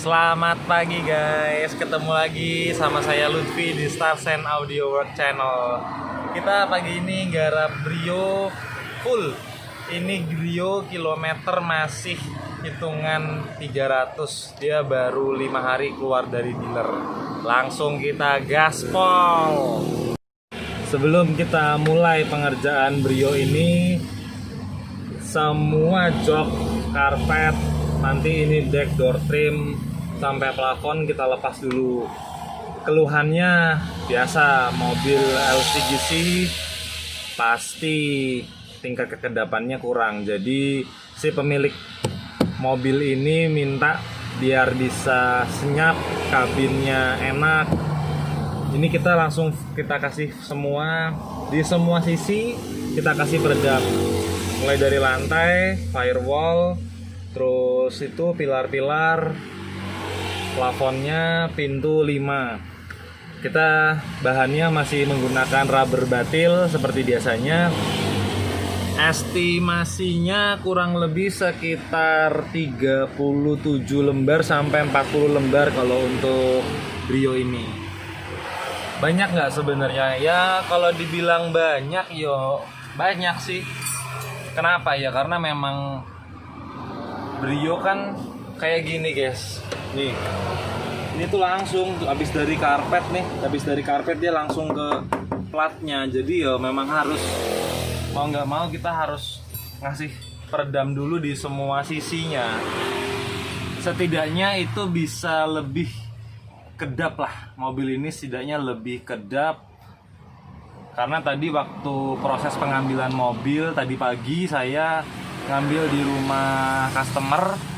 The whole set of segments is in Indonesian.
Selamat pagi guys, ketemu lagi sama saya Lutfi di Starsen Audio World Channel. Kita pagi ini garap Brio full. Ini Brio kilometer masih hitungan 300. Dia baru 5 hari keluar dari dealer. Langsung kita gaspol. Sebelum kita mulai pengerjaan Brio ini, semua jok, karpet, nanti ini deck, door trim, sampai plafon kita lepas dulu. Keluhannya biasa, mobil LCGC pasti tingkat kekedapannya kurang. Jadi si pemilik mobil ini minta biar bisa senyap, kabinnya enak. Ini kita langsung kita kasih semua, di semua sisi kita kasih peredam. Mulai dari lantai, firewall, terus itu pilar-pilar, plafonnya, pintu 5. Kita bahannya masih menggunakan rubber batil seperti biasanya. Estimasinya kurang lebih sekitar 37 lembar sampai 40 lembar kalau untuk Brio ini. Banyak nggak sebenarnya? Ya kalau dibilang banyak, yo banyak sih. Kenapa ya? Karena memang Brio kan kayak gini guys. Nih, ini tuh langsung habis dari karpet nih, habis dari karpet dia langsung ke platnya. Jadi ya memang harus, mau nggak mau kita harus ngasih peredam dulu di semua sisinya. Setidaknya itu bisa lebih kedap lah, mobil ini setidaknya lebih kedap. Karena tadi waktu proses pengambilan mobil tadi pagi saya ngambil di rumah customer.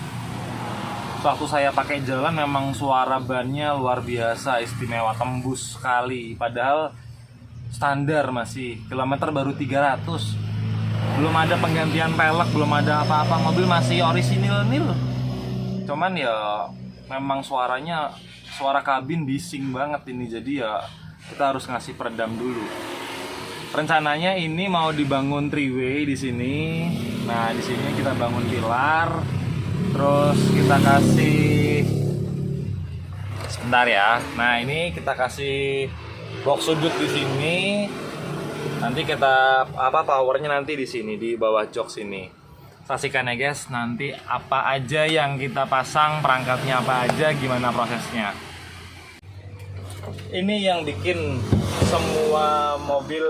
Waktu saya pakai jalan memang suara bannya luar biasa, istimewa, tembus sekali. Padahal standar masih kilometer baru 300. Belum ada penggantian pelek, belum ada apa-apa, mobil masih orisinil nil. Cuman ya memang suara kabin bising banget ini, jadi ya kita harus ngasih peredam dulu. Rencananya ini mau dibangun 3-way di sini. Nah, di sini kita bangun pilar, terus kita kasih, sebentar ya. Nah, ini kita kasih box sudut di sini. Nanti kita powernya nanti di sini di bawah jok sini. Saksikan ya guys, nanti apa aja yang kita pasang, perangkatnya apa aja, gimana prosesnya. Ini yang bikin semua mobil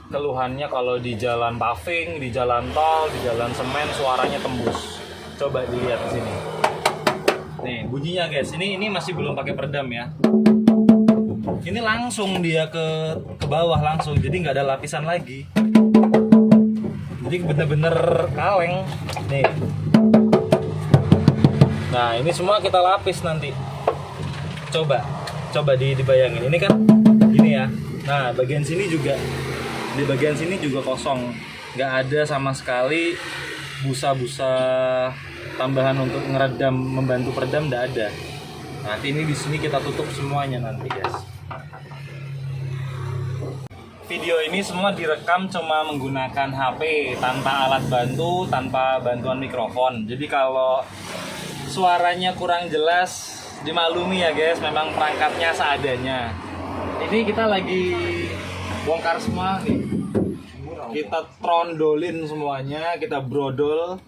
keluhannya kalau di jalan paving, di jalan tol, di jalan semen suaranya tembus. Coba dilihat di sini. Nih bunyinya guys, ini masih belum pakai peredam ya. Ini langsung dia ke bawah langsung, jadi nggak ada lapisan lagi. Jadi bener-bener kaleng nih. Nah ini semua kita lapis nanti. Coba dibayangin, ini kan gini ya. Nah bagian sini juga, di bagian sini juga kosong, nggak ada sama sekali busa-busa tambahan untuk ngeredam, membantu peredam, nggak ada. Nanti ini di sini kita tutup semuanya nanti guys. Video ini semua direkam cuma menggunakan HP, tanpa alat bantu, tanpa bantuan mikrofon. Jadi kalau suaranya kurang jelas, dimaklumi ya guys, memang perangkatnya seadanya. Ini kita lagi bongkar semua nih. Kita trondolin semuanya, kita brodol.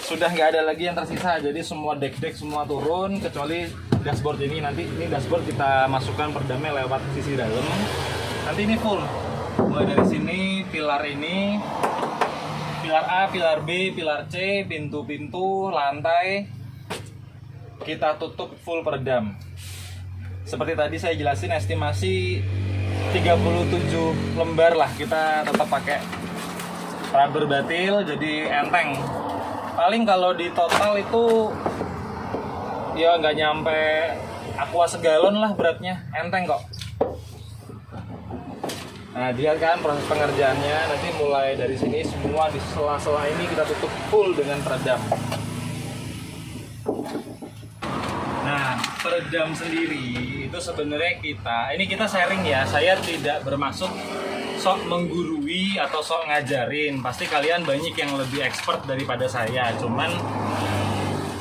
Sudah nggak ada lagi yang tersisa, jadi semua deck semua turun, kecuali dashboard ini. Nanti ini dashboard kita masukkan peredamnya lewat sisi dalam. Nanti ini full, mulai dari sini, pilar ini, pilar A, pilar B, pilar C, pintu-pintu, lantai, kita tutup full peredam. Seperti tadi saya jelasin, estimasi 37 lembar lah, kita tetap pakai rubber batil, jadi enteng. Paling kalau di total itu ya nggak nyampe aqua segalon lah beratnya, enteng kok. Nah, dilihat kan proses pengerjaannya, nanti mulai dari sini semua di sela-sela ini kita tutup full dengan peredam. Nah, peredam sendiri itu sebenarnya kita sharing ya. Saya tidak bermaksud sok menggurui atau sok ngajarin. Pasti kalian banyak yang lebih expert daripada saya. Cuman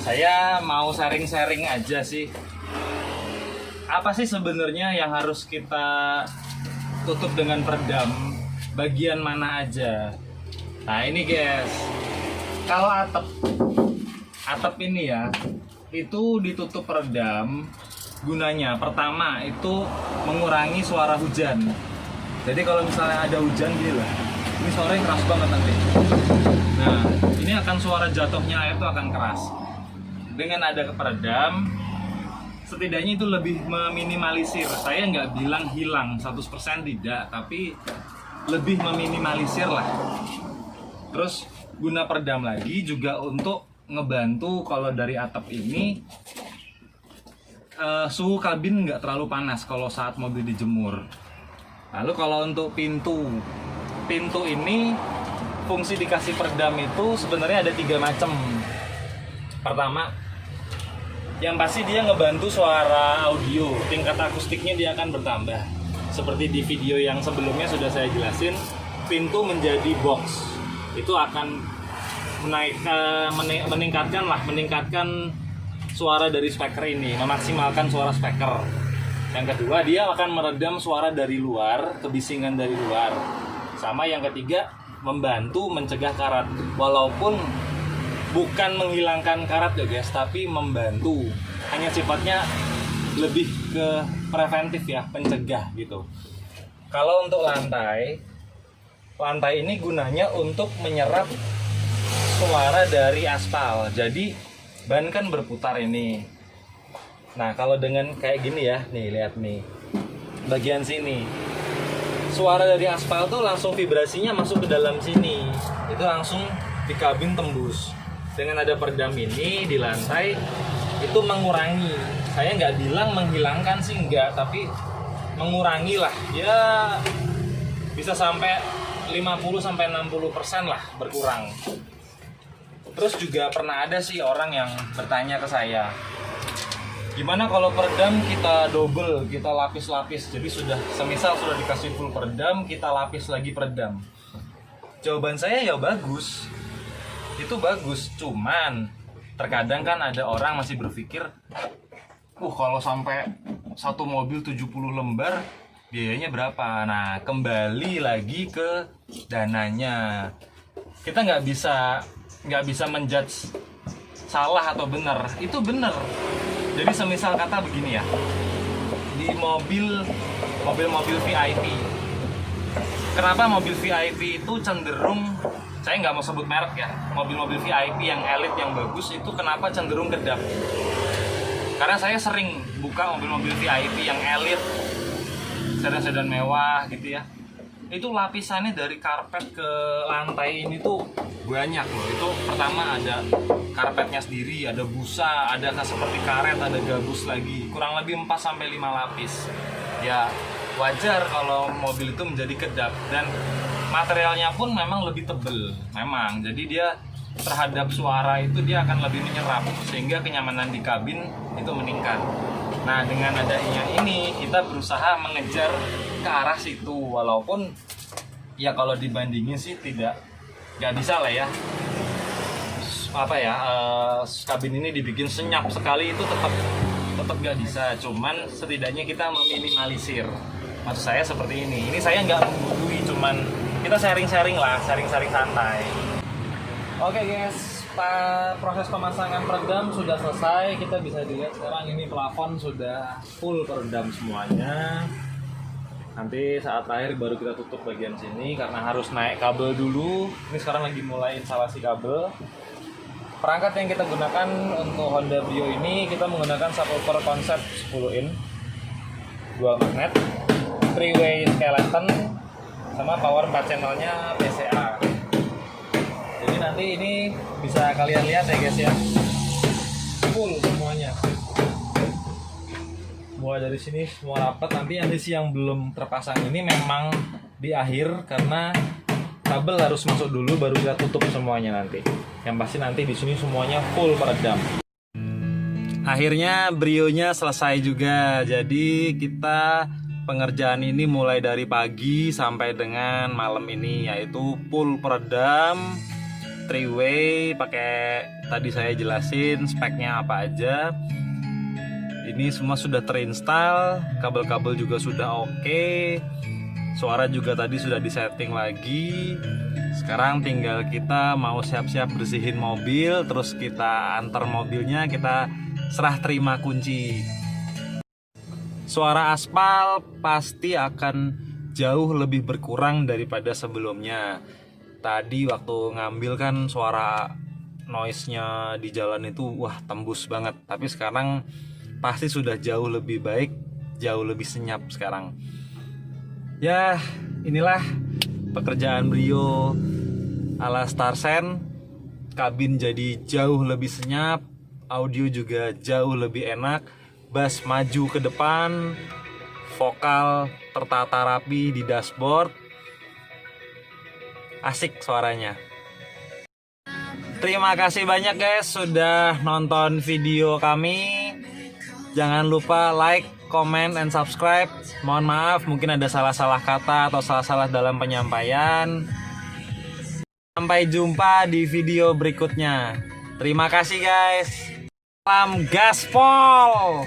Saya mau sharing-sharing aja sih. Apa sih sebenarnya yang harus kita tutup dengan peredam? Bagian mana aja? Nah ini guys, kalau atap ini ya, itu ditutup peredam. Gunanya pertama itu mengurangi suara hujan. Jadi kalau misalnya ada hujan gini lah, ini suaranya keras banget nanti. Nah ini akan suara jatuhnya air itu akan keras. Dengan ada peredam, setidaknya itu lebih meminimalisir. Saya nggak bilang hilang 100% tidak, tapi lebih meminimalisir lah. Terus guna peredam lagi juga untuk ngebantu kalau dari atap ini suhu kabin nggak terlalu panas kalau saat mobil dijemur. Lalu kalau untuk pintu ini fungsi dikasih peredam itu sebenarnya ada 3 macam. Pertama, yang pasti dia ngebantu suara audio, tingkat akustiknya dia akan bertambah. Seperti di video yang sebelumnya sudah saya jelasin, pintu menjadi box itu akan meningkatkan suara dari speaker ini, memaksimalkan suara speaker. Yang kedua, dia akan meredam suara dari luar, kebisingan dari luar. Sama yang ketiga, membantu mencegah karat. Walaupun bukan menghilangkan karat ya guys, tapi membantu. Hanya sifatnya lebih ke preventif ya, pencegah gitu. Kalau untuk lantai ini gunanya untuk menyerap suara dari aspal. Jadi ban kan berputar ini. Nah kalau dengan kayak gini ya, nih lihat nih, bagian sini suara dari aspal tuh langsung vibrasinya masuk ke dalam sini, itu langsung di kabin tembus. Dengan ada peredam ini di lantai, itu mengurangi. Saya nggak bilang menghilangkan sih, enggak, tapi mengurangi lah. Ya bisa sampai 50-60% lah berkurang. Terus juga pernah ada sih orang yang bertanya ke saya, gimana kalau peredam kita double, kita lapis-lapis. Jadi semisal sudah dikasih full peredam, kita lapis lagi peredam. Jawaban saya ya bagus. Itu bagus, cuman terkadang kan ada orang masih berpikir, kalau sampai satu mobil 70 lembar biayanya berapa? Nah, kembali lagi ke dananya. Kita nggak bisa menjudge salah atau benar. Itu benar. Jadi semisal kata begini ya, di mobil VIP. Kenapa mobil VIP itu cenderung, saya nggak mau sebut merek ya, mobil-mobil VIP yang elit yang bagus itu kenapa cenderung kedap? Karena saya sering buka mobil-mobil VIP yang elit, sedan-sedan mewah gitu ya. Itu lapisannya dari karpet ke lantai ini tuh banyak loh. Itu pertama ada karpetnya sendiri, ada busa, ada seperti karet, ada gabus lagi. Kurang lebih 4-5 lapis. Ya wajar kalau mobil itu menjadi kedap, dan materialnya pun memang lebih tebel. Memang, jadi dia terhadap suara itu dia akan lebih menyerap, sehingga kenyamanan di kabin itu meningkat. Nah dengan adanya ini kita berusaha mengejar ke arah situ, walaupun ya kalau dibandingin sih nggak bisa lah ya. Kabin ini dibikin senyap sekali itu tetap nggak bisa. Cuman setidaknya kita meminimalisir. Maksud saya seperti ini. Ini saya nggak menggurui, cuman kita sharing-sharing santai. Oke guys, proses pemasangan peredam sudah selesai. Kita bisa dilihat sekarang ini plafon sudah full peredam semuanya. Nanti saat terakhir baru kita tutup bagian sini karena harus naik kabel dulu. Ini sekarang lagi mulai instalasi kabel. Perangkat yang kita gunakan untuk Honda Brio ini, kita menggunakan subwoofer konsep 10 in, dual magnet, 3-way skeleton, sama power 4 channelnya PCA. Jadi nanti ini bisa kalian lihat ya guys ya, full semuanya. Mulai dari sini semua rapat. Nanti yang belum terpasang ini memang di akhir karena kabel harus masuk dulu baru kita tutup semuanya nanti. Yang pasti nanti di sini semuanya full peredam. Akhirnya Brio-nya selesai juga. Jadi kita pengerjaan ini mulai dari pagi sampai dengan malam ini, yaitu full peredam, three-way, pakai tadi saya jelasin speknya apa aja. Ini semua sudah terinstall, kabel-kabel juga sudah oke. Suara juga tadi sudah disetting lagi. Sekarang tinggal kita mau siap-siap bersihin mobil, terus kita antar mobilnya, kita serah terima kunci. Suara aspal pasti akan jauh lebih berkurang daripada sebelumnya. Tadi waktu ngambil kan suara noise-nya di jalan itu wah tembus banget. Tapi sekarang pasti sudah jauh lebih baik, jauh lebih senyap sekarang. Ya, inilah pekerjaan Brio ala Starsen. Kabin jadi jauh lebih senyap, audio juga jauh lebih enak, bass maju ke depan, vokal tertata rapi di dashboard. Asik suaranya. Terima kasih banyak guys sudah nonton video kami. Jangan lupa like, comment, and subscribe. Mohon maaf mungkin ada salah-salah kata atau salah-salah dalam penyampaian. Sampai jumpa di video berikutnya. Terima kasih guys. Salam gaspol.